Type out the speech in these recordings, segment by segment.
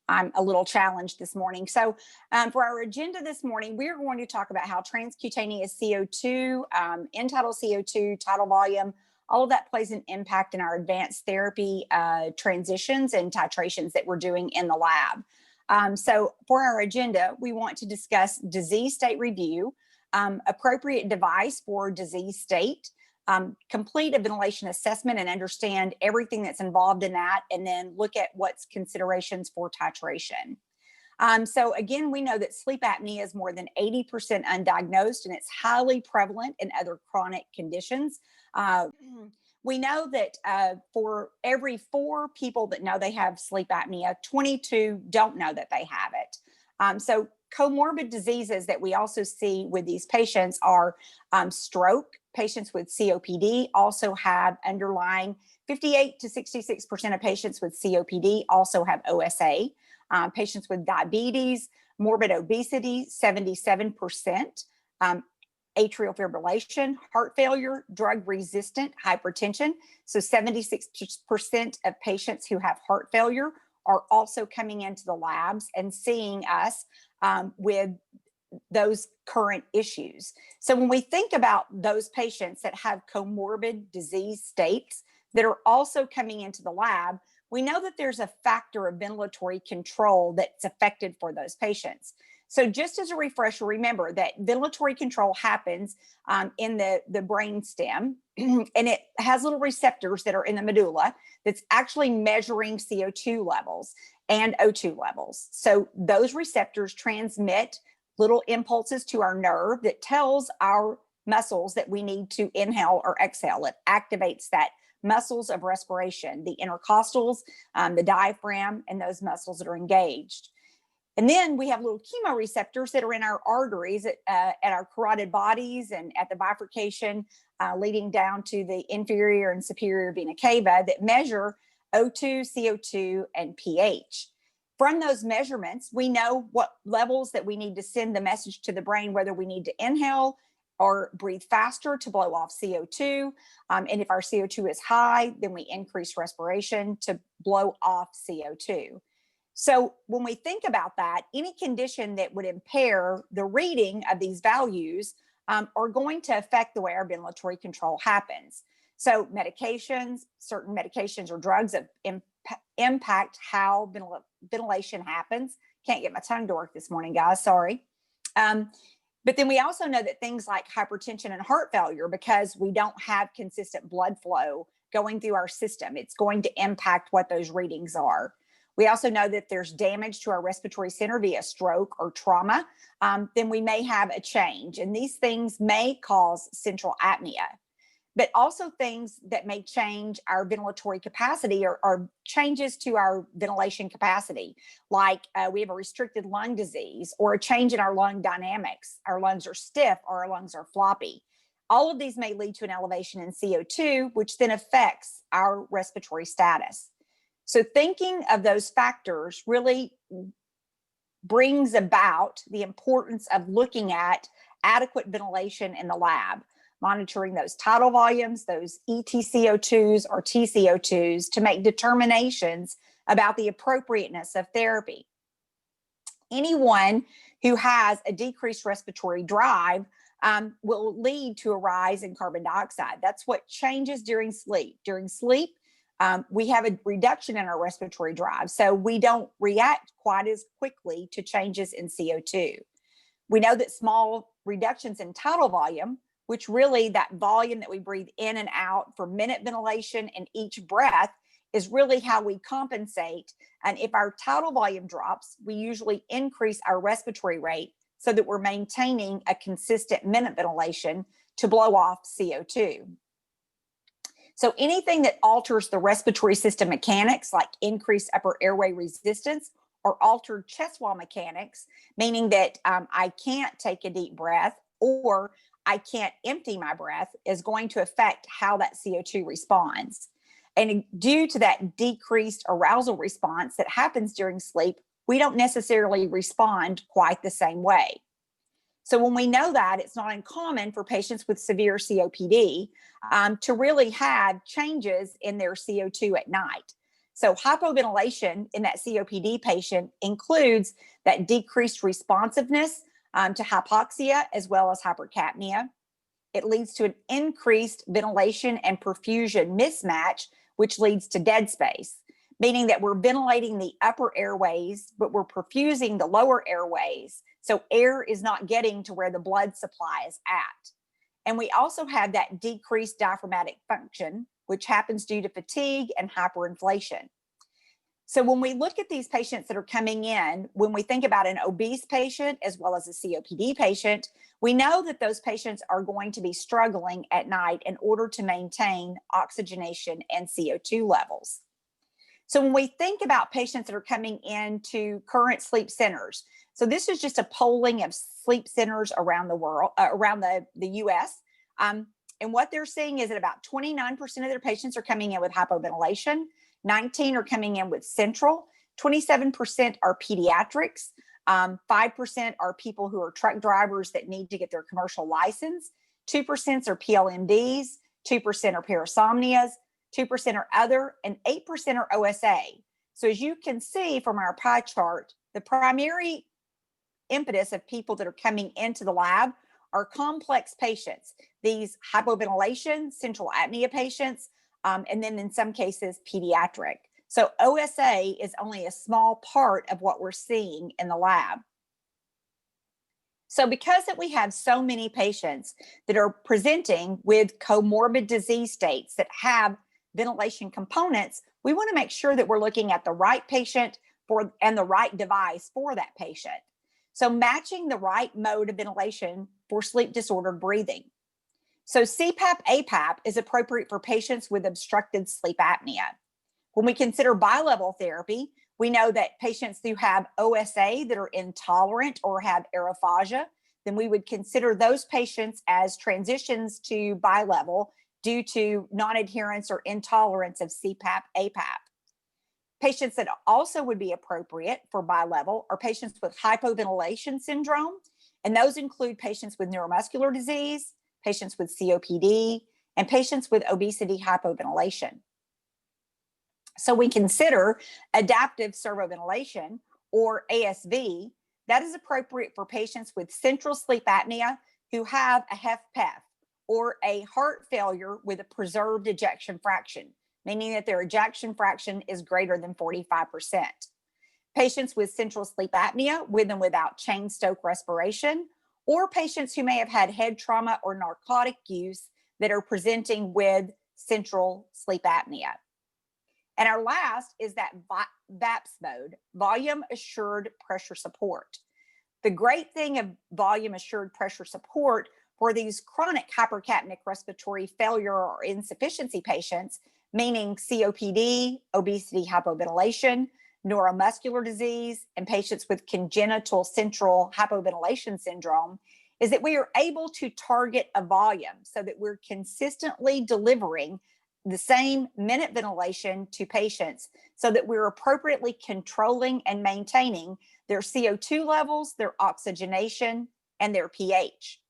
I'm a little challenged this morning. So for our agenda this morning, we're going to talk about how transcutaneous CO2, end-tidal CO2, tidal volume, all of that plays an impact in our advanced therapy transitions and titrations that we're doing in the lab. So for our agenda, we want to discuss disease state review, appropriate device for disease state, complete a ventilation assessment and understand everything that's involved in that, and then look at what's considerations for titration. So again, we know that sleep apnea is more than 80% undiagnosed, and it's highly prevalent in other chronic conditions. We know that for every 4 people that know they have sleep apnea, 22 don't know that they have it. So comorbid diseases that we also see with these patients are stroke. Patients with COPD also have underlying 58 to 66% of patients with COPD also have OSA. Patients with diabetes, morbid obesity, 77%. Atrial fibrillation, heart failure, drug-resistant hypertension. So 76% of patients who have heart failure are also coming into the labs and seeing us with those current issues. So when we think about those patients that have comorbid disease states that are also coming into the lab, we know that there's a factor of ventilatory control that's affected for those patients. So just as a refresher, remember that ventilatory control happens in the brain stem, and it has little receptors that are in the medulla that's actually measuring CO2 levels and O2 levels. So those receptors transmit little impulses to our nerve that tells our muscles that we need to inhale or exhale. It activates that muscles of respiration, the intercostals, the diaphragm, and those muscles that are engaged. And then we have little chemoreceptors that are in our arteries at our carotid bodies and at the bifurcation leading down to the inferior and superior vena cava that measure O2, CO2, and pH. From those measurements, we know what levels that we need to send the message to the brain, whether we need to inhale or breathe faster to blow off CO2. And if our CO2 is high, then we increase respiration to blow off CO2. So when we think about that, any condition that would impair the reading of these values are going to affect the way our ventilatory control happens. So medications, certain medications or drugs that impact how ventilation happens. Can't get my tongue to work this morning, guys, sorry. But then we also know that things like hypertension and heart failure, because we don't have consistent blood flow going through our system, it's going to impact what those readings are. We also know that there's damage to our respiratory center via stroke or trauma, then we may have a change. And these things may cause central apnea. But also things that may change our ventilatory capacity are changes to our ventilation capacity, like we have a restricted lung disease or a change in our lung dynamics. Our lungs are stiff or our lungs are floppy. All of these may lead to an elevation in CO2, which then affects our respiratory status. So thinking of those factors really brings about the importance of looking at adequate ventilation in the lab, monitoring those tidal volumes, those ETCO2s or TCO2s to make determinations about the appropriateness of therapy. Anyone who has a decreased respiratory drive will lead to a rise in carbon dioxide. That's what changes during sleep. During sleep, we have a reduction in our respiratory drive, so we don't react quite as quickly to changes in CO2. We know that small reductions in tidal volume, which really that volume that we breathe in and out for minute ventilation and each breath, is really how we compensate. And if our tidal volume drops, we usually increase our respiratory rate so that we're maintaining a consistent minute ventilation to blow off CO2. So anything that alters the respiratory system mechanics, like increased upper airway resistance or altered chest wall mechanics, meaning that I can't take a deep breath or I can't empty my breath, is going to affect how that CO2 responds. And due to that decreased arousal response that happens during sleep, we don't necessarily respond quite the same way. So when we know that, it's not uncommon for patients with severe COPD to really have changes in their CO2 at night. So hypoventilation in that COPD patient includes that decreased responsiveness to hypoxia as well as hypercapnia. It leads to an increased ventilation and perfusion mismatch, which leads to dead space, meaning that we're ventilating the upper airways, but we're perfusing the lower airways. So air is not getting to where the blood supply is at. And we also have that decreased diaphragmatic function, which happens due to fatigue and hyperinflation. So when we look at these patients that are coming in, when we think about an obese patient as well as a COPD patient, we know that those patients are going to be struggling at night in order to maintain oxygenation and CO2 levels. So when we think about patients that are coming into current sleep centers, so this is just a polling of sleep centers around the world, around the US. And what they're seeing is that about 29% of their patients are coming in with hypoventilation, 19 are coming in with central, 27% are pediatrics, 5% are people who are truck drivers that need to get their commercial license, 2% are PLMDs, 2% are parasomnias, 2% are other, and 8% are OSA. So as you can see from our pie chart, the primary impetus of people that are coming into the lab are complex patients, these hypoventilation, central apnea patients, and then in some cases, pediatric. So OSA is only a small part of what we're seeing in the lab. So because that we have so many patients that are presenting with comorbid disease states that have ventilation components, we want to make sure that we're looking at the right patient and the right device for that patient. So matching the right mode of ventilation for sleep disordered breathing. So CPAP, APAP is appropriate for patients with obstructed sleep apnea. When we consider bilevel therapy, we know that patients who have OSA that are intolerant or have aerophagia, then we would consider those patients as transitions to bilevel due to non-adherence or intolerance of CPAP, APAP. Patients that also would be appropriate for bilevel are patients with hypoventilation syndrome, and those include patients with neuromuscular disease, patients with COPD, and patients with obesity hypoventilation. So we consider adaptive servoventilation, or ASV, that is appropriate for patients with central sleep apnea who have a HFpEF, or a heart failure with a preserved ejection fraction, meaning that their ejection fraction is greater than 45%. Patients with central sleep apnea with and without Cheyne-Stokes respiration, or patients who may have had head trauma or narcotic use that are presenting with central sleep apnea. And our last is that VAPS mode, volume assured pressure support. The great thing of volume assured pressure support for these chronic hypercapnic respiratory failure or insufficiency patients, meaning COPD, obesity hypoventilation, neuromuscular disease, and patients with congenital central hypoventilation syndrome, is that we are able to target a volume so that we're consistently delivering the same minute ventilation to patients so that we're appropriately controlling and maintaining their CO2 levels, their oxygenation, and their pH.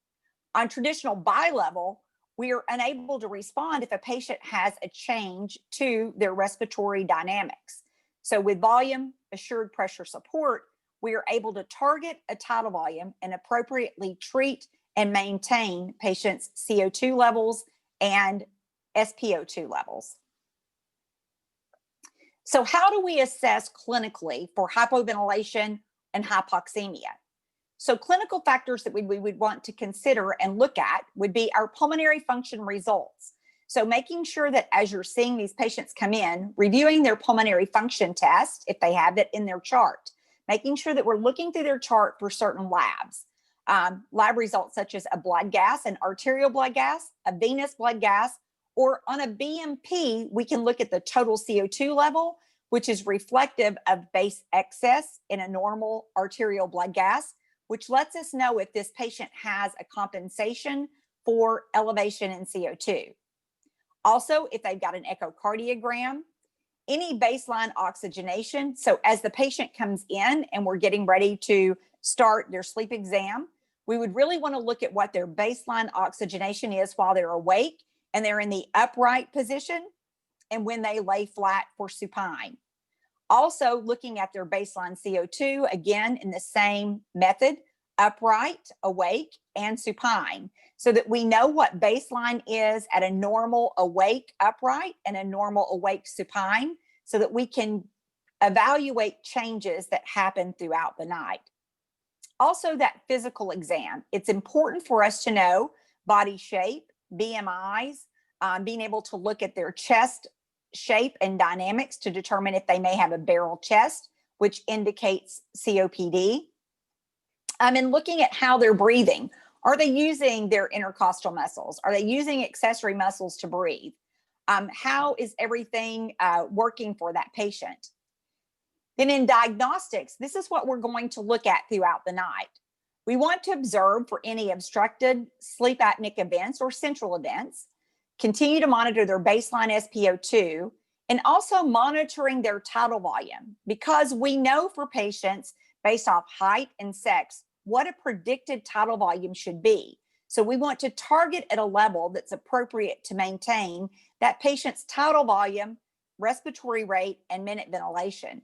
On traditional bilevel, we are unable to respond if a patient has a change to their respiratory dynamics. So with volume assured pressure support, we are able to target a tidal volume and appropriately treat and maintain patients' CO2 levels and SpO2 levels. So how do we assess clinically for hypoventilation and hypoxemia? So clinical factors that we would want to consider and look at would be our pulmonary function results. So making sure that as you're seeing these patients come in, reviewing their pulmonary function test, if they have it in their chart, making sure that we're looking through their chart for certain labs. Lab results such as a blood gas, an arterial blood gas, a venous blood gas, or on a BMP, we can look at the total CO2 level, which is reflective of base excess in a normal arterial blood gas, which lets us know if this patient has a compensation for elevation in CO2. Also, if they've got an echocardiogram, any baseline oxygenation. So as the patient comes in and we're getting ready to start their sleep exam, we would really want to look at what their baseline oxygenation is while they're awake and they're in the upright position. and when they lay flat for supine. Also looking at their baseline CO2, again, in the same method, upright, awake, and supine, so that we know what baseline is at a normal awake upright and a normal awake supine, so that we can evaluate changes that happen throughout the night. Also, that physical exam. It's important for us to know body shape, BMIs, being able to look at their chest shape and dynamics to determine if they may have a barrel chest, which indicates COPD. And looking at how they're breathing. Are they using their intercostal muscles? Are they using accessory muscles to breathe? How is everything working for that patient? Then in diagnostics, this is what we're going to look at throughout the night. We want to observe for any obstructed sleep apneic events or central events, continue to monitor their baseline SpO2, and also monitoring their tidal volume, because we know for patients based off height and sex what a predicted tidal volume should be. So we want to target at a level that's appropriate to maintain that patient's tidal volume, respiratory rate, and minute ventilation.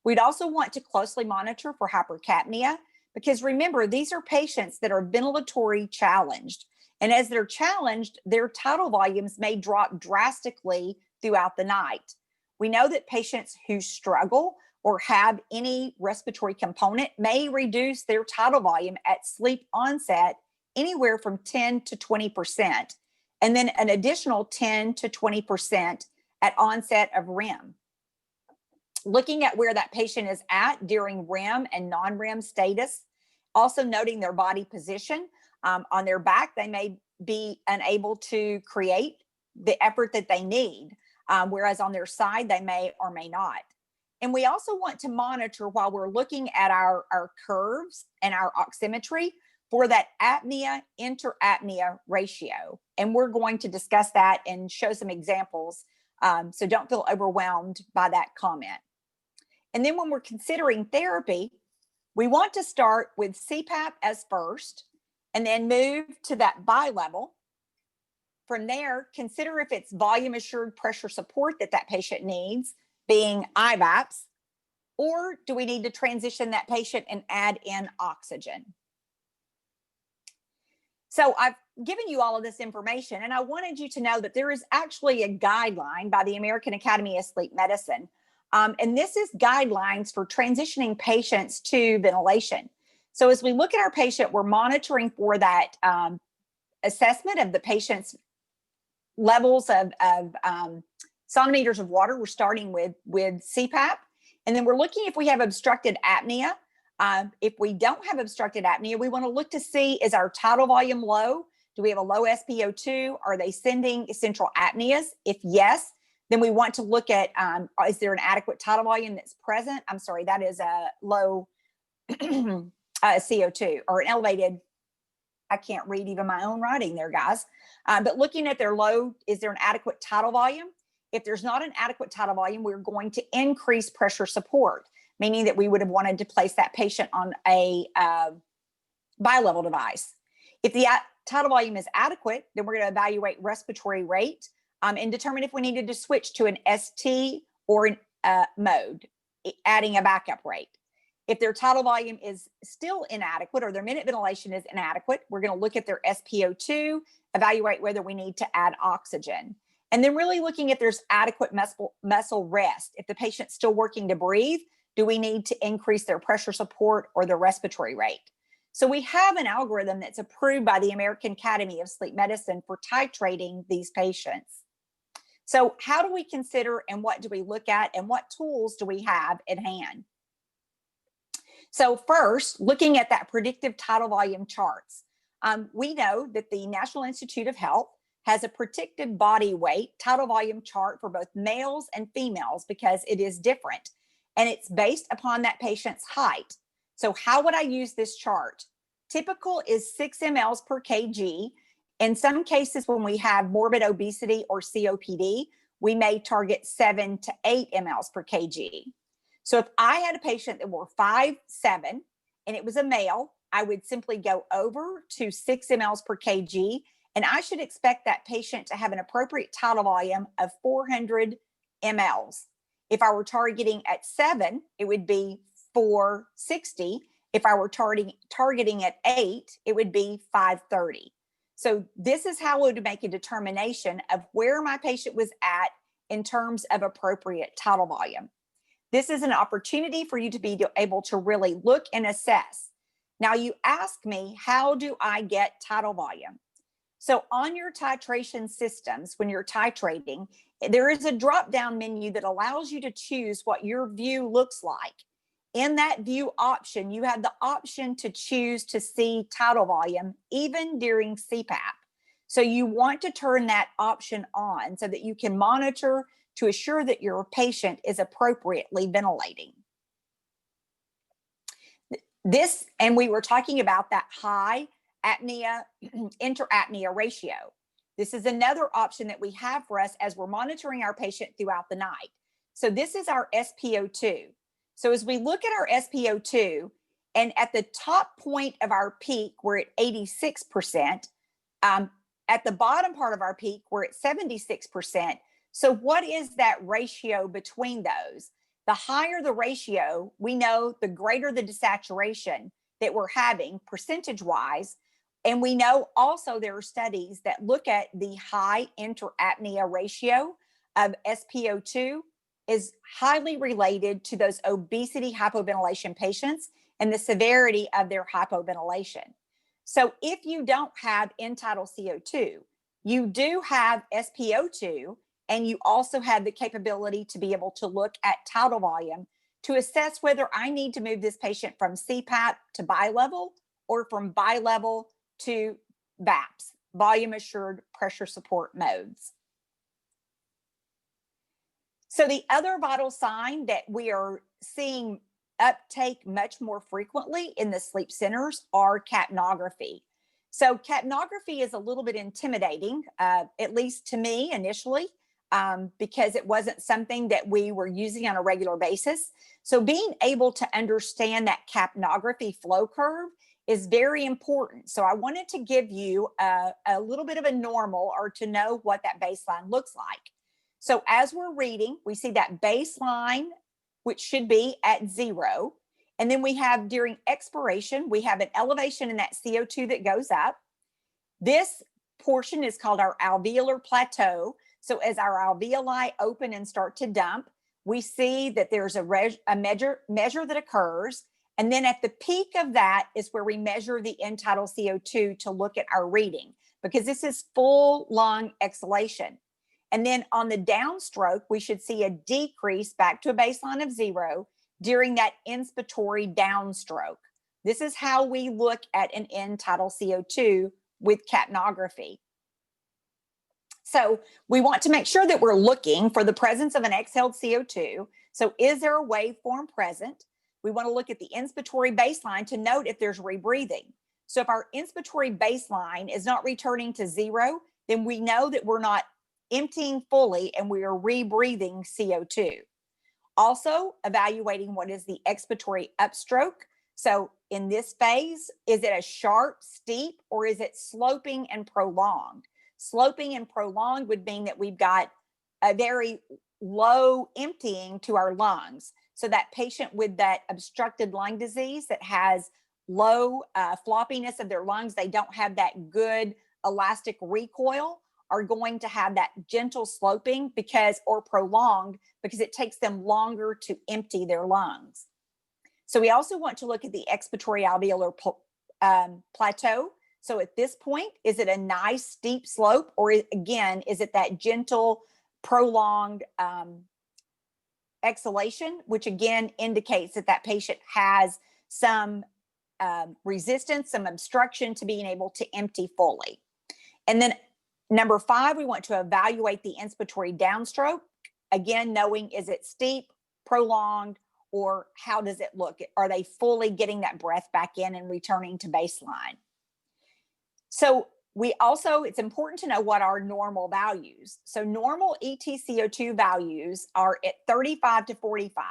We'd also want to closely monitor for hypercapnia, because remember, these are patients that are ventilatory challenged. And as they're challenged, their tidal volumes may drop drastically throughout the night. We know that patients who struggle or have any respiratory component may reduce their tidal volume at sleep onset anywhere from 10 to 20%, and then an additional 10 to 20% at onset of REM. Looking at where that patient is at during REM and non-REM status, also noting their body position. On their back, they may be unable to create the effort that they need, whereas on their side, they may or may not. And we also want to monitor while we're looking at our curves and our oximetry for that apnea interapnea ratio. And we're going to discuss that and show some examples. So don't feel overwhelmed by that comment. And then when we're considering therapy, we want to start with CPAP as first, and then move to that bi-level. From there, consider if it's volume assured pressure support that that patient needs, being IVAPs, or do we need to transition that patient and add in oxygen? So I've given you all of this information, and I wanted you to know that there is actually a guideline by the American Academy of Sleep Medicine. And this is guidelines for transitioning patients to ventilation. So as we look at our patient, we're monitoring for that assessment of the patient's levels of centimeters of water. We're starting with CPAP, and then we're looking if we have obstructed apnea. If we don't have obstructed apnea, we want to look to see, is our tidal volume low? Do we have a low SpO2? Are they sending central apneas? If yes, then we want to look at, is there an adequate tidal volume that's present? I'm sorry, that is a low CO2 or an elevated, I can't read even my own writing there, guys. But looking at their low, is there an adequate tidal volume? If there's not an adequate tidal volume, we're going to increase pressure support, meaning that we would have wanted to place that patient on a bi-level device. If the tidal volume is adequate, then we're going to evaluate respiratory rate and determine if we needed to switch to an ST or an mode, adding a backup rate. If their tidal volume is still inadequate or their minute ventilation is inadequate, we're going to look at their SpO2, evaluate whether we need to add oxygen. And then really looking if there's adequate muscle rest. If the patient's still working to breathe, do we need to increase their pressure support or their respiratory rate? So we have an algorithm that's approved by the American Academy of Sleep Medicine for titrating these patients. So how do we consider and what do we look at and what tools do we have at hand? So first, looking at that predictive tidal volume charts, we know that the National Institute of Health has a predicted body weight tidal volume chart for both males and females because it is different. And it's based upon that patient's height. So how would I use this chart? Typical is 6 mLs per kg. In some cases, when we have morbid obesity or COPD, we may target 7 to 8 mLs per kg. So if I had a patient that were 5'7" and it was a male, I would simply go over to 6 mLs per kg And I should expect that patient to have an appropriate tidal volume of 400 mLs. If I were targeting at 7, it would be 460. If I were targeting at 8, it would be 530. So this is how I would make a determination of where my patient was at in terms of appropriate tidal volume. This is an opportunity for you to be able to really look and assess. Now you ask me, how do I get tidal volume? So on your titration systems, when you're titrating, there is a drop-down menu that allows you to choose what your view looks like. In that view option, you have the option to choose to see tidal volume even during CPAP. So you want to turn that option on so that you can monitor to assure that your patient is appropriately ventilating. This, and we were talking about that high apnea interapnea ratio. This is another option that we have for us as we're monitoring our patient throughout the night. So this is our SpO2. So as we look at our SpO2, and at the top point of our peak, we're at 86%. At the bottom part of our peak, we're at 76%. So what is that ratio between those? The higher the ratio, we know the greater the desaturation that we're having percentage-wise. And we know also there are studies that look at the high interapnea ratio of SpO2 is highly related to those obesity hypoventilation patients and the severity of their hypoventilation. So if you don't have end-tidal CO2, you do have SpO2, and you also have the capability to be able to look at tidal volume to assess whether I need to move this patient from CPAP to bilevel or from bilevel to VAPS, volume assured pressure support modes. So the other vital sign that we are seeing uptake much more frequently in the sleep centers are capnography. So capnography is a little bit intimidating, at least to me initially, because it wasn't something that we were using on a regular basis. So being able to understand that capnography flow curve is very important. So I wanted to give you a little bit of a normal, or to know what that baseline looks like. So as we're reading, we see that baseline, which should be at 0. And then we have during expiration, we have an elevation in that CO2 that goes up. This portion is called our alveolar plateau. So as our alveoli open and start to dump, we see that there's a measure that occurs. And then at the peak of that is where we measure the end-tidal CO2 to look at our reading, because this is full lung exhalation. And then on the downstroke, we should see a decrease back to a baseline of 0 during that inspiratory downstroke. This is how we look at an end-tidal CO2 with capnography. So we want to make sure that we're looking for the presence of an exhaled CO2. So is there a waveform present? We want to look at the inspiratory baseline to note if there's rebreathing. So if our inspiratory baseline is not returning to 0, then we know that we're not emptying fully and we are rebreathing CO2. Also evaluating what is the expiratory upstroke. So in this phase, is it a sharp, steep, or is it sloping and prolonged? Sloping and prolonged would mean that we've got a very low emptying to our lungs. So that patient with that obstructed lung disease that has low floppiness of their lungs, they don't have that good elastic recoil, are going to have that gentle sloping or prolonged, because it takes them longer to empty their lungs. So we also want to look at the expiratory alveolar plateau. So at this point, is it a nice steep slope, or again, is it that gentle, prolonged exhalation, which again indicates that that patient has some resistance, some obstruction to being able to empty fully. And then number 5, we want to evaluate the inspiratory downstroke. Again, knowing, is it steep, prolonged, or how does it look? Are they fully getting that breath back in and returning to baseline? So we also, it's important to know what are normal values. So normal ETCO2 values are at 35 to 45.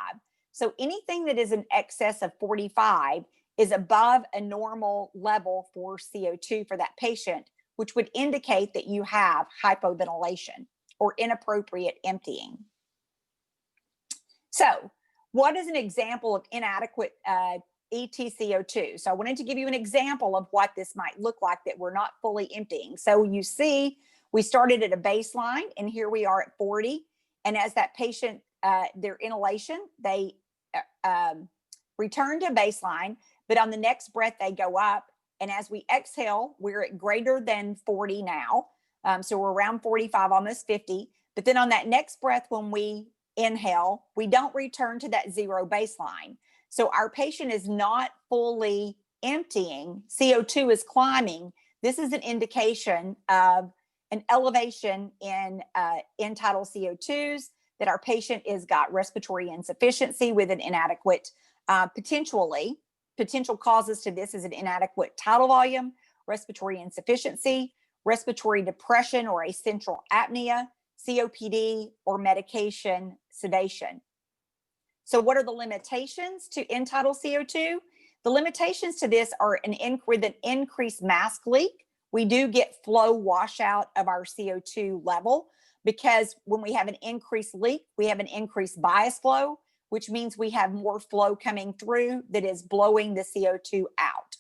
So anything that is in excess of 45 is above a normal level for CO2 for that patient, which would indicate that you have hypoventilation or inappropriate emptying. So what is an example of inadequate ETCO2? So I wanted to give you an example of what this might look like that we're not fully emptying. So you see, we started at a baseline and here we are at 40. And as that patient, their inhalation, they return to baseline, but on the next breath, they go up. And as we exhale, we're at greater than 40 now. So we're around 45, almost 50. But then on that next breath, when we inhale, we don't return to that zero baseline. So our patient is not fully emptying. CO2 is climbing. This is an indication of an elevation in end-tidal CO2s, that our patient has got respiratory insufficiency with an inadequate, potential causes to this is an inadequate tidal volume, respiratory insufficiency, respiratory depression or a central apnea, COPD, or medication sedation. So what are the limitations to end-tidal CO2? The limitations to this are with an increased mask leak. We do get flow washout of our CO2 level, because when we have an increased leak, we have an increased bias flow, which means we have more flow coming through that is blowing the CO2 out.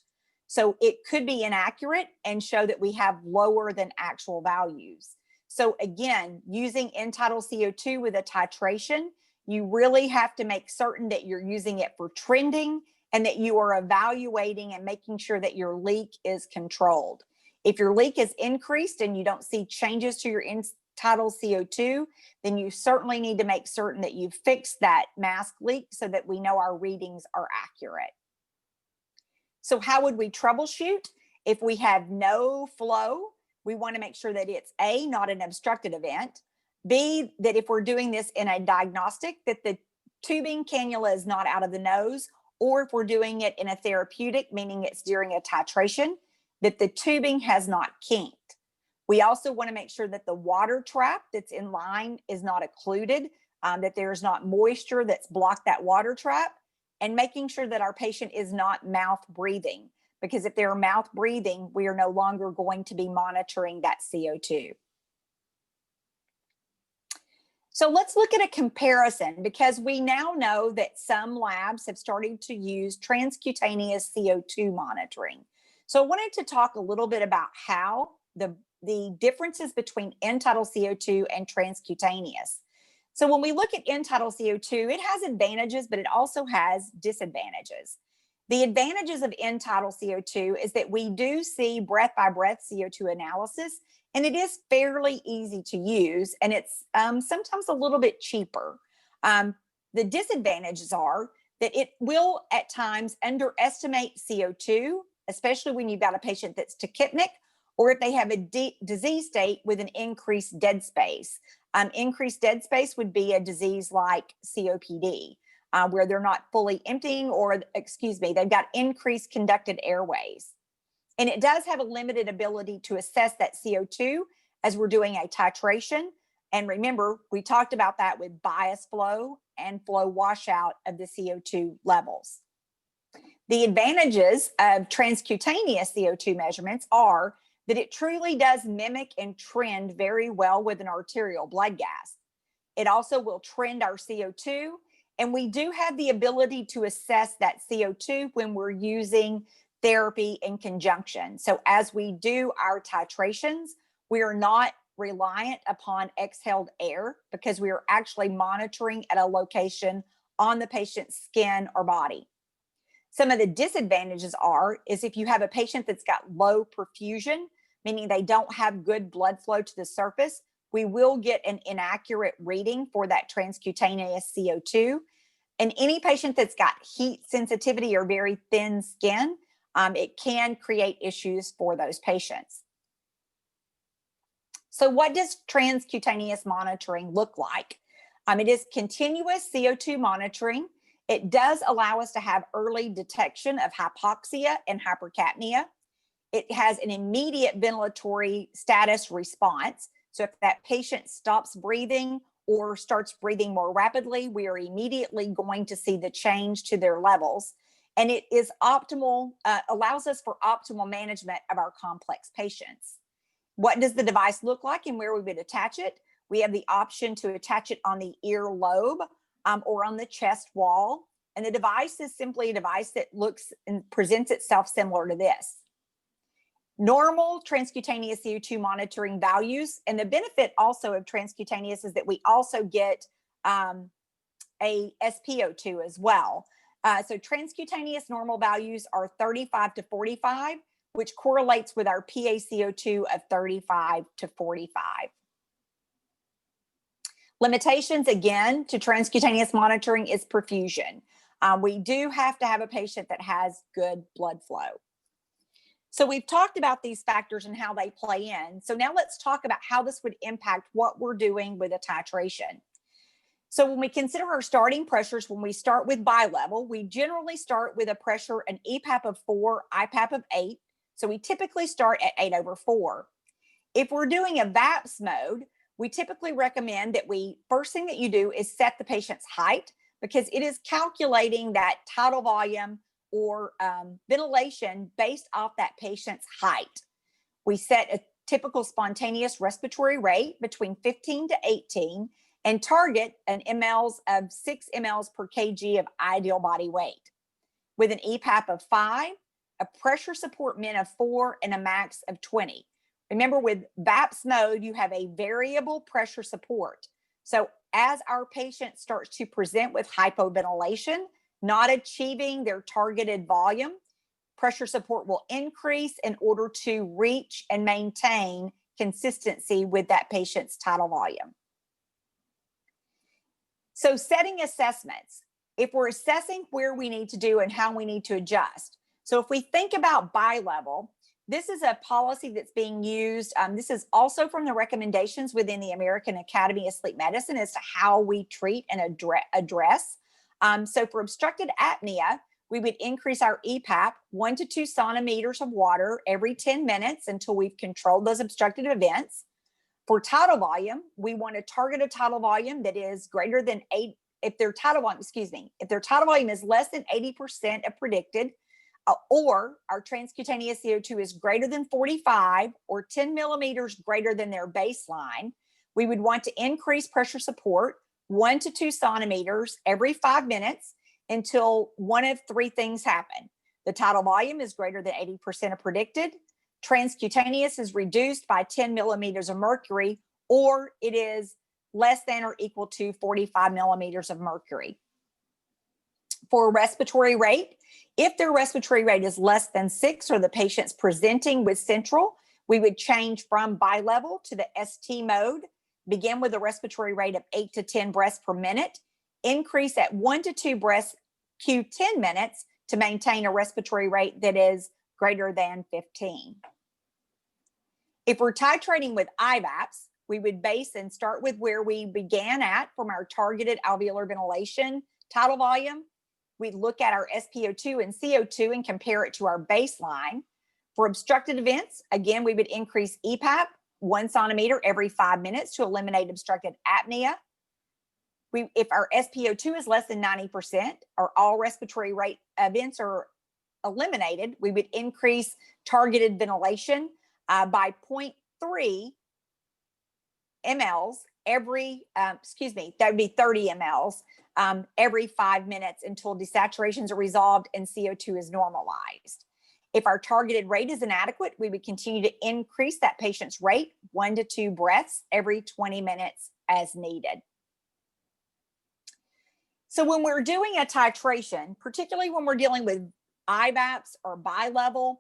So it could be inaccurate and show that we have lower than actual values. So again, using end-tidal CO2 with a titration, you really have to make certain that you're using it for trending and that you are evaluating and making sure that your leak is controlled. If your leak is increased and you don't see changes to your end-tidal CO2, then you certainly need to make certain that you fix that mask leak so that we know our readings are accurate. So how would we troubleshoot? If we have no flow, we want to make sure that it's A, not an obstructed event, B, that if we're doing this in a diagnostic, that the tubing cannula is not out of the nose, or if we're doing it in a therapeutic, meaning it's during a titration, that the tubing has not kinked. We also want to make sure that the water trap that's in line is not occluded, that there's not moisture that's blocked that water trap, and making sure that our patient is not mouth breathing, because if they're mouth breathing, we are no longer going to be monitoring that CO2. So let's look at a comparison, because we now know that some labs have started to use transcutaneous CO2 monitoring. So I wanted to talk a little bit about how the differences between end-tidal CO2 and transcutaneous. So when we look at end-tidal CO2, it has advantages, but it also has disadvantages. The advantages of end-tidal CO2 is that we do see breath-by-breath CO2 analysis, and it is fairly easy to use, and it's sometimes a little bit cheaper. The disadvantages are that it will at times underestimate CO2, especially when you've got a patient that's tachypnic, or if they have a disease state with an increased dead space. Increased dead space would be a disease like COPD, where they're not fully emptying, or they've got increased conducted airways. And it does have a limited ability to assess that CO2 as we're doing a titration. And remember, we talked about that with bias flow and flow washout of the CO2 levels. The advantages of transcutaneous CO2 measurements are that it truly does mimic and trend very well with an arterial blood gas. It also will trend our CO2, and we do have the ability to assess that CO2 when we're using therapy in conjunction. So as we do our titrations, we are not reliant upon exhaled air, because we are actually monitoring at a location on the patient's skin or body. Some of the disadvantages is if you have a patient that's got low perfusion, meaning they don't have good blood flow to the surface, we will get an inaccurate reading for that transcutaneous CO2. And any patient that's got heat sensitivity or very thin skin, it can create issues for those patients. So what does transcutaneous monitoring look like? It is continuous CO2 monitoring. It does allow us to have early detection of hypoxia and hypercapnia. It has an immediate ventilatory status response. So if that patient stops breathing or starts breathing more rapidly, we are immediately going to see the change to their levels. And it is optimal, allows us for optimal management of our complex patients. What does the device look like and where we would attach it? We have the option to attach it on the ear lobe or on the chest wall. And the device is simply a device that looks and presents itself similar to this. Normal transcutaneous CO2 monitoring values, and the benefit also of transcutaneous is that we also get a SpO2 as well. So transcutaneous normal values are 35 to 45, which correlates with our PaCO2 of 35 to 45. Limitations, again, to transcutaneous monitoring is perfusion. We do have to have a patient that has good blood flow. So we've talked about these factors and how they play in. So now let's talk about how this would impact what we're doing with a titration. So when we consider our starting pressures, when we start with bilevel, we generally start with a pressure, an EPAP of 4, IPAP of 8. So we typically start at 8/4. If we're doing a VAPS mode, we typically recommend that first thing that you do is set the patient's height, because it is calculating that tidal volume or ventilation based off that patient's height. We set a typical spontaneous respiratory rate between 15 to 18 and target an mLs of 6 mLs per kg of ideal body weight. With an EPAP of 5, a pressure support min of 4, and a max of 20. Remember, with VAPS mode, you have a variable pressure support. So as our patient starts to present with hypoventilation, not achieving their targeted volume, pressure support will increase in order to reach and maintain consistency with that patient's tidal volume. So setting assessments, if we're assessing where we need to do and how we need to adjust. So if we think about bilevel, this is a policy that's being used. This is also from the recommendations within the American Academy of Sleep Medicine as to how we treat and address. So for obstructed apnea, we would increase our EPAP 1 to 2 centimeters of water every 10 minutes until we've controlled those obstructive events. For tidal volume, we want to target a tidal volume that is greater than 8. If their tidal volume is less than 80% of predicted, or our transcutaneous CO2 is greater than 45 or 10 millimeters greater than their baseline, we would want to increase pressure support 1 to 2 centimeters every 5 minutes until one of 3 things happen. The tidal volume is greater than 80% of predicted, transcutaneous is reduced by 10 millimeters of mercury, or it is less than or equal to 45 millimeters of mercury. For respiratory rate, if their respiratory rate is less than 6 or the patient's presenting with central, we would change from bilevel to the ST mode, begin with a respiratory rate of 8 to 10 breaths per minute, increase at 1 to 2 breaths Q10 minutes to maintain a respiratory rate that is greater than 15. If we're titrating with IVAPS, we would base and start with where we began at from our targeted alveolar ventilation tidal volume. We'd look at our SpO2 and CO2 and compare it to our baseline. For obstructed events, again, we would increase EPAP 1 centimeter every 5 minutes to eliminate obstructed apnea. If our SpO2 is less than 90% or all respiratory rate events are eliminated, we would increase targeted ventilation by 0.3 mLs every, that would be 30 mLs every 5 minutes until desaturations are resolved and CO2 is normalized. If our targeted rate is inadequate, we would continue to increase that patient's rate 1 to 2 breaths every 20 minutes as needed. So when we're doing a titration, particularly when we're dealing with IVAPS or bilevel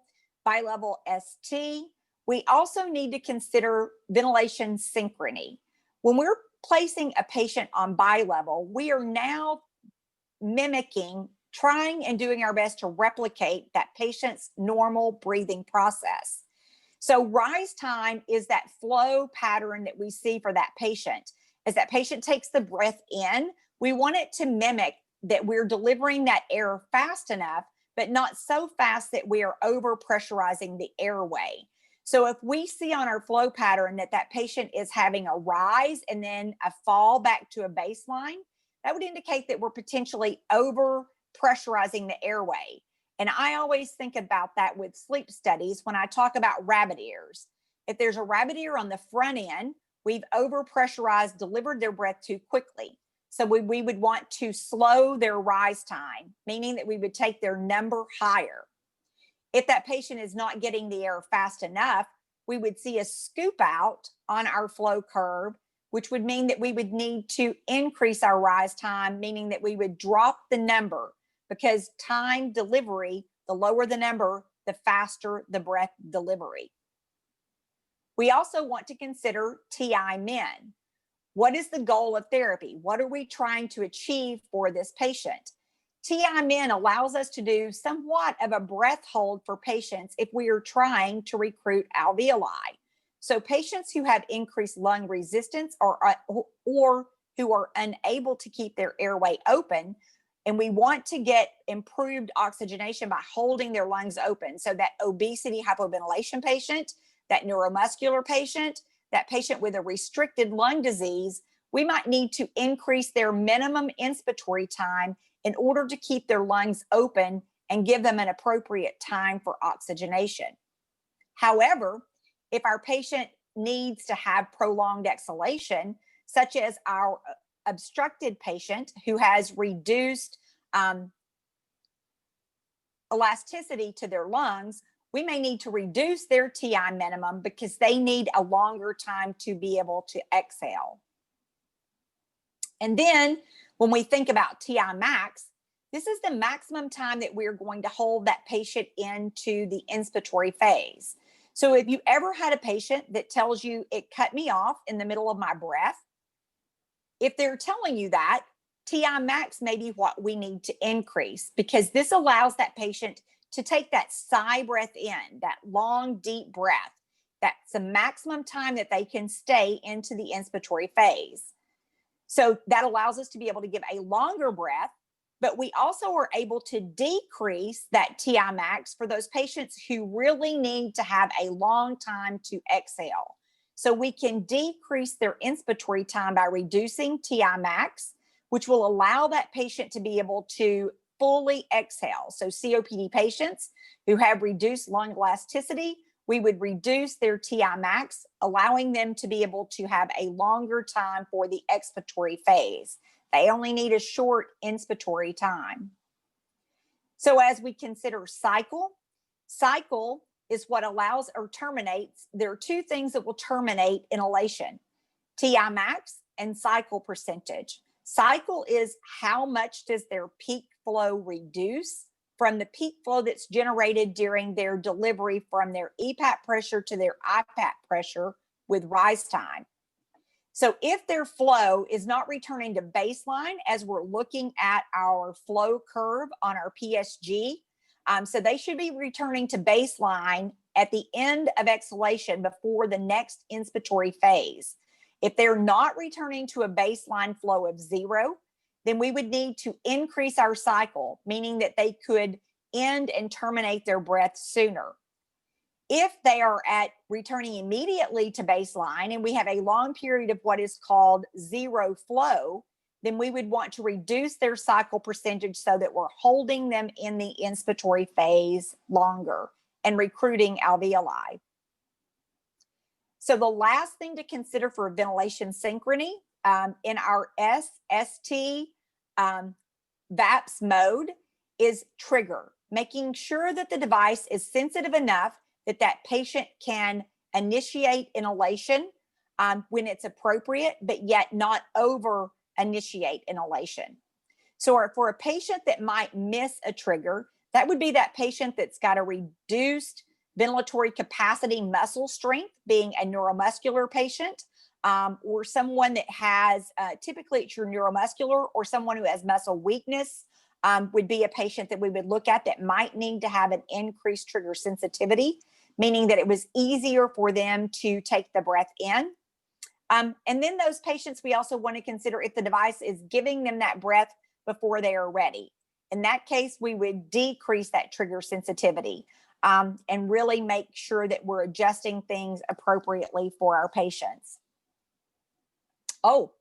ST, we also need to consider ventilation synchrony. When we're placing a patient on bilevel, we are now mimicking, trying and doing our best to replicate that patient's normal breathing process. So rise time is that flow pattern that we see for that patient. As that patient takes the breath in, we want it to mimic that we're delivering that air fast enough, but not so fast that we are over pressurizing the airway. So if we see on our flow pattern that that patient is having a rise and then a fall back to a baseline, that would indicate that we're potentially over pressurizing the airway. And I always think about that with sleep studies when I talk about rabbit ears. If there's a rabbit ear on the front end, we've overpressurized, delivered their breath too quickly. So we would want to slow their rise time, meaning that we would take their number higher. If that patient is not getting the air fast enough, we would see a scoop out on our flow curve, which would mean that we would need to increase our rise time, meaning that we would drop the number, because time delivery, the lower the number, the faster the breath delivery. We also want to consider TI min. What is the goal of therapy? What are we trying to achieve for this patient? TI min allows us to do somewhat of a breath hold for patients if we are trying to recruit alveoli. So patients who have increased lung resistance or who are unable to keep their airway open, and we want to get improved oxygenation by holding their lungs open. So that obesity hypoventilation patient, that neuromuscular patient, that patient with a restricted lung disease, we might need to increase their minimum inspiratory time in order to keep their lungs open and give them an appropriate time for oxygenation. However, if our patient needs to have prolonged exhalation, such as our obstructed patient who has reduced elasticity to their lungs, we may need to reduce their TI minimum because they need a longer time to be able to exhale. And then when we think about TI max, this is the maximum time that we're going to hold that patient into the inspiratory phase. So if you ever had a patient that tells you it cut me off in the middle of my breath, if they're telling you that, TI max may be what we need to increase, because this allows that patient to take that sigh breath in, that long, deep breath. That's the maximum time that they can stay into the inspiratory phase. So that allows us to be able to give a longer breath, but we also are able to decrease that TI max for those patients who really need to have a long time to exhale. So we can decrease their inspiratory time by reducing TI max, which will allow that patient to be able to fully exhale. So COPD patients who have reduced lung elasticity, we would reduce their TI max, allowing them to be able to have a longer time for the expiratory phase. They only need a short inspiratory time. So as we consider cycle is what allows or terminates. There are two things that will terminate inhalation: TI max and cycle percentage. Cycle is how much does their peak flow reduce from the peak flow that's generated during their delivery from their EPAP pressure to their IPAP pressure with rise time. So if their flow is not returning to baseline, as we're looking at our flow curve on our PSG, so they should be returning to baseline at the end of exhalation before the next inspiratory phase. If they're not returning to a baseline flow of 0, then we would need to increase our cycle, meaning that they could end and terminate their breath sooner. If they are at returning immediately to baseline and we have a long period of what is called 0 flow, then we would want to reduce their cycle percentage so that we're holding them in the inspiratory phase longer and recruiting alveoli. So the last thing to consider for ventilation synchrony in our SST VAPS mode is trigger, making sure that the device is sensitive enough that that patient can initiate inhalation when it's appropriate, but yet not over initiate inhalation. So for a patient that might miss a trigger, that would be that patient that's got a reduced ventilatory capacity muscle strength, being a neuromuscular patient, or someone that has, typically it's your neuromuscular, or someone who has muscle weakness would be a patient that we would look at that might need to have an increased trigger sensitivity, meaning that it was easier for them to take the breath in. And then those patients, we also want to consider if the device is giving them that breath before they are ready. In that case, we would decrease that trigger sensitivity and really make sure that we're adjusting things appropriately for our patients. Oh,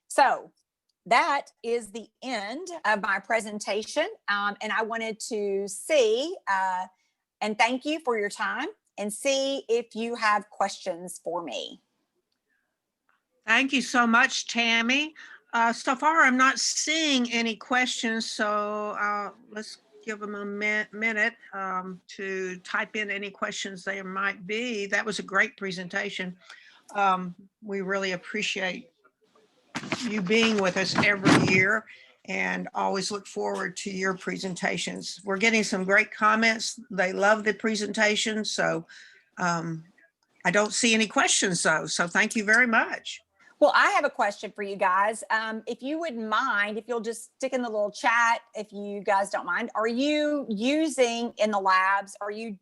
so that is the end of my presentation. And I wanted to see and thank you for your time. and see if you have questions for me. Thank you so much, Tammy. So far, I'm not seeing any questions, so let's give them a minute to type in any questions there might be. That was a great presentation. We really appreciate you being with us every year and always look forward to your presentations. We're getting some great comments. They love the presentation, so I don't see any questions though, so thank you very much. Well, I have a question for you guys. If you wouldn't mind, if you'll just stick in the little chat, if you guys don't mind, are you using in the labs, are you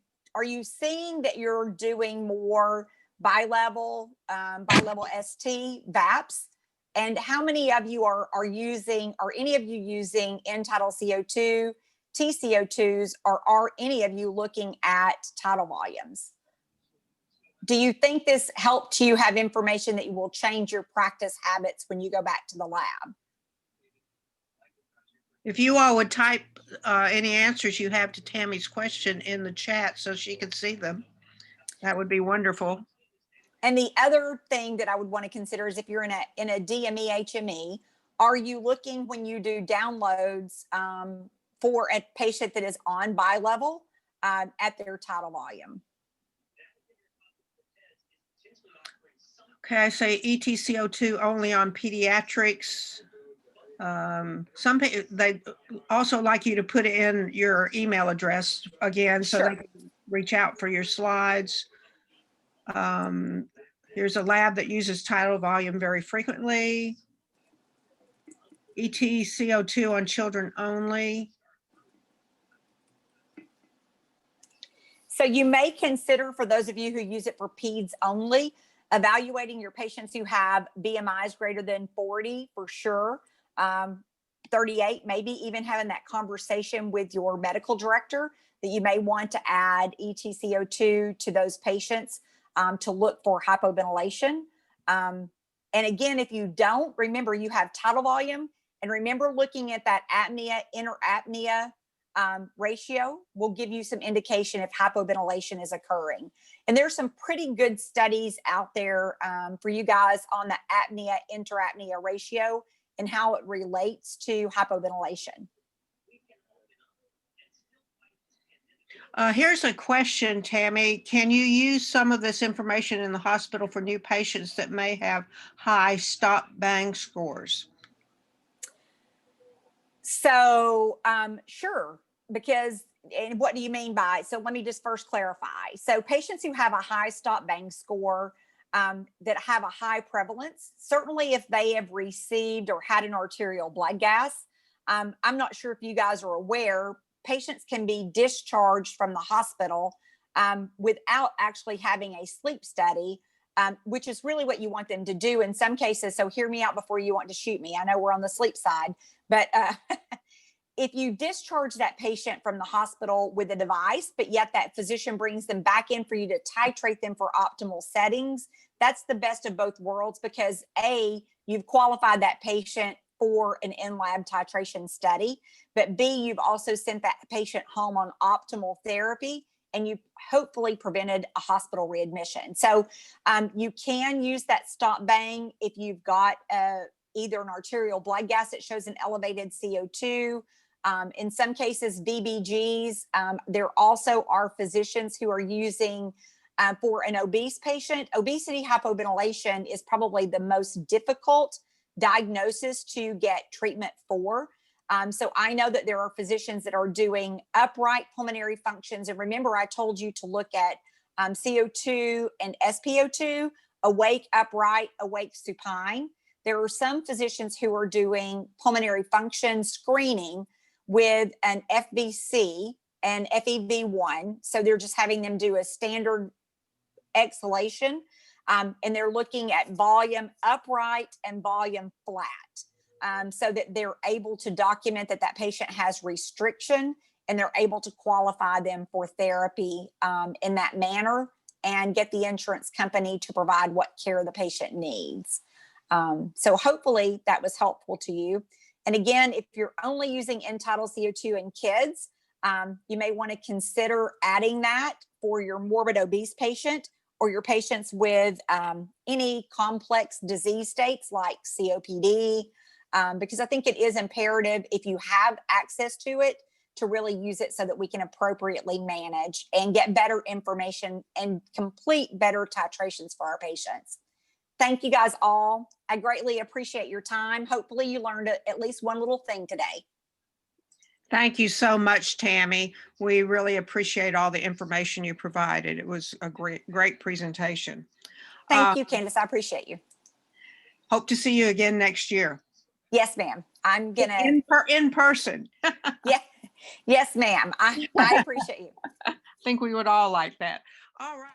seeing that you're doing more bi-level ST VAPs? And how many of you are any of you using end-tidal CO2, TCO2s, or are any of you looking at tidal volumes? Do you think this helped you have information that you will change your practice habits when you go back to the lab? If you all would type any answers you have to Tammy's question in the chat so she can see them, that would be wonderful. And the other thing that I would want to consider is if you're in a DME HME, are you looking when you do downloads for a patient that is on bi-level at their tidal volume? Okay, I say ETCO2 only on pediatrics. They also like you to put in your email address again so Sure. they can reach out for your slides. Here's a lab that uses tidal volume very frequently. ETCO2 on children only. So you may consider, for those of you who use it for peds only, evaluating your patients who have BMIs greater than 40 for sure, 38, maybe even having that conversation with your medical director that you may want to add ETCO2 to those patients to look for hypoventilation. And again, if you don't, remember you have tidal volume, and remember looking at that apnea, interapnea ratio will give you some indication if hypoventilation is occurring. And there's some pretty good studies out there for you guys on the apnea, interapnea ratio and how it relates to hypoventilation. Here's a question, Tammy. Can you use some of this information in the hospital for new patients that may have high stop bang scores? So sure, because, and what do you mean by, so let me just first clarify. So patients who have a high stop bang score that have a high prevalence, certainly if they have received or had an arterial blood gas, I'm not sure if you guys are aware, patients can be discharged from the hospital without actually having a sleep study, which is really what you want them to do in some cases. So hear me out before you want to shoot me. I know we're on the sleep side, but if you discharge that patient from the hospital with a device, but yet that physician brings them back in for you to titrate them for optimal settings, that's the best of both worlds, because A, you've qualified that patient for an in-lab titration study, but B, you've also sent that patient home on optimal therapy, and you hopefully prevented a hospital readmission. So you can use that stop bang if you've got either an arterial blood gas that shows an elevated CO2. In some cases, VBGs. There also are physicians who are using for an obese patient. Obesity hypoventilation is probably the most difficult diagnosis to get treatment for. So I know that there are physicians that are doing upright pulmonary functions. And remember, I told you to look at CO2 and SpO2, awake, upright, awake, supine. There are some physicians who are doing pulmonary function screening with an FVC and FEV1. So they're just having them do a standard exhalation. And they're looking at volume upright and volume flat, so that they're able to document that that patient has restriction, and they're able to qualify them for therapy in that manner and get the insurance company to provide what care the patient needs. So hopefully that was helpful to you. And again, if you're only using end-tidal CO2 in kids, You may want to consider adding that for your morbid obese patient or your patients with any complex disease states like COPD, because I think it is imperative, if you have access to it, to really use it so that we can appropriately manage and get better information and complete better titrations for our patients. Thank you guys all. I greatly appreciate your time. Hopefully you learned at least one little thing today. Thank you so much, Tammy. We really appreciate all the information you provided. It was a great presentation. Thank you, Candace. I appreciate you. Hope to see you again next year. Yes, ma'am. I'm gonna in person. Yeah. Yes, ma'am. I appreciate you. I think we would all like that. All right.